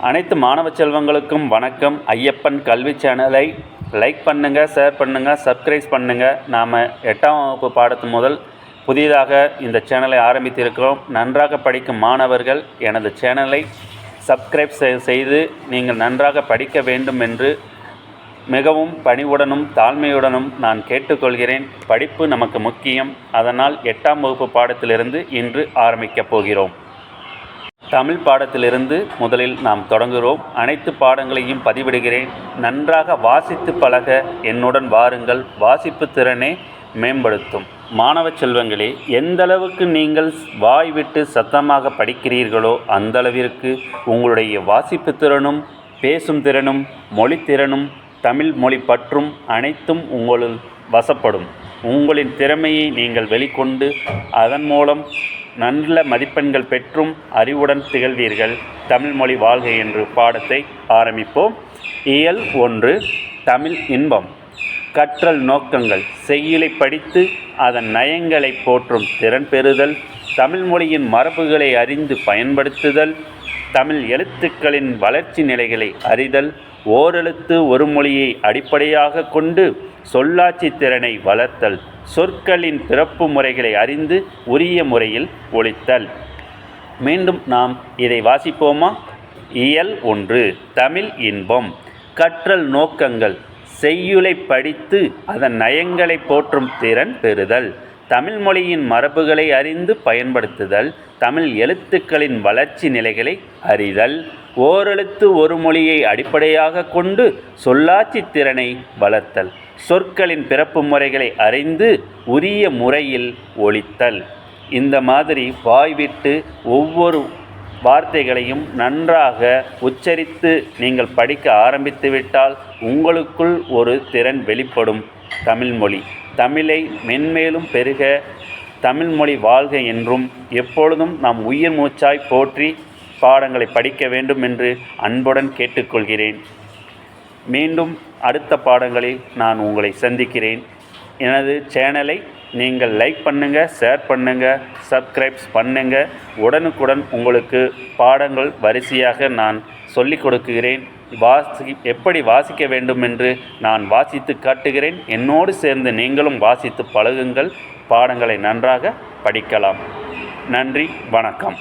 அனைத்து மாணவ செல்வங்களுக்கும் வணக்கம். ஐயப்பன் கல்வி சேனலை லைக் பண்ணுங்கள், ஷேர் பண்ணுங்கள், சப்ஸ்கிரைப் பண்ணுங்கள். நாம் 8ஆம் வகுப்பு பாடத்து முதல் புதிதாக இந்த சேனலை ஆரம்பித்திருக்கிறோம். நன்றாக படிக்கும் மாணவர்கள் எனது சேனலை சப்ஸ்கிரைப் செய்து நீங்கள் நன்றாக படிக்க வேண்டும் என்று மிகவும் பணிவுடனும் தாழ்மையுடனும் நான் கேட்டுக்கொள்கிறேன். படிப்பு நமக்கு முக்கியம். அதனால் 8ஆம் வகுப்பு பாடத்திலிருந்து இன்று ஆரம்பிக்கப் போகிறோம். தமிழ் பாடத்திலிருந்து முதலில் நாம் தொடங்குகிறோம். அனைத்து பாடங்களையும் பதிவிடுகிறேன். நன்றாக வாசித்து பழக என்னுடன் வாருங்கள். வாசிப்பு திறனே மேம்படுத்தும். மாணவ செல்வங்களே, எந்தளவுக்கு நீங்கள் வாய் விட்டு சத்தமாக படிக்கிறீர்களோ அந்தளவிற்கு உங்களுடைய வாசிப்பு திறனும் பேசும் திறனும் மொழித்திறனும் தமிழ் மொழி பற்றும் அனைத்தும் உங்களில் வசப்படும். உங்களின் திறமையை நீங்கள் வெளிக்கொண்டு அதன் மூலம் நல்ல மதிப்பெண்கள் பெற்றும் அறிவுடன் திகழ்வீர்கள். தமிழ் மொழி வாழ்க என்று பாடத்தை ஆரம்பிப்போம். இயல் 1 தமிழ் இன்பம். கற்றல் நோக்கங்கள். செய்யுளை படித்து அதன் நயங்களை போற்றும் திறன் பெறுதல், தமிழ் மொழியின் மரபுகளை அறிந்து பயன்படுத்துதல், தமிழ் எழுத்துக்களின் வளர்ச்சி நிலைகளை அறிதல், ஓரெழுத்து ஒரு மொழியை அடிப்படையாக கொண்டு சொல்லாட்சி திறனை வளர்த்தல், சொற்களின் பிறப்பு முறைகளை அறிந்து உரிய முறையில் ஒலித்தல். மீண்டும் நாம் இதை வாசிப்போமா? இயல் 1 தமிழ் இன்பம். கற்றல் நோக்கங்கள். செய்யுளை படித்து அதன் நயங்களை போற்றும் திறன் பெறுதல், தமிழ் மொழியின் மரபுகளை அறிந்து பயன்படுத்துதல், தமிழ் எழுத்துக்களின் வளர்ச்சி நிலைகளை அறிதல், ஓரெழுத்து ஒரு மொழியை அடிப்படையாக கொண்டு சொல்லாட்சி திறனை வளர்த்தல், சொற்களின் பிறப்பு முறைகளை அறிந்து உரிய முறையில் ஒலித்தல். இந்த மாதிரி வாய்விட்டு ஒவ்வொரு வார்த்தைகளையும் நன்றாக உச்சரித்து நீங்கள் படிக்க ஆரம்பித்து விட்டால் உங்களுக்குள் ஒரு திறன் வெளிப்படும். தமிழ்மொழி தமிழை மென்மேலும் பெருக, தமிழ்மொழி வாழ்க என்றும் எப்பொழுதும் நாம் உயிர் மூச்சாய் போற்றி பாடங்களை படிக்க வேண்டும் என்று அன்புடன் கேட்டுக்கொள்கிறேன். மீண்டும் அடுத்த பாடங்களில் நான் உங்களை சந்திக்கிறேன். எனது சேனலை நீங்கள் லைக் பண்ணுங்கள், ஷேர் பண்ணுங்கள், சப்ஸ்கிரைப் பண்ணுங்கள். உடனுக்குடன் உங்களுக்கு பாடங்கள் வரிசையாக நான் சொல்லிக் கொடுக்குகிறேன். எப்படி வாசிக்க வேண்டும் என்று நான் வாசித்து காட்டுகிறேன். என்னோடு சேர்ந்து நீங்களும் வாசித்து பழகுங்கள். பாடங்களை நன்றாக படிக்கலாம். நன்றி, வணக்கம்.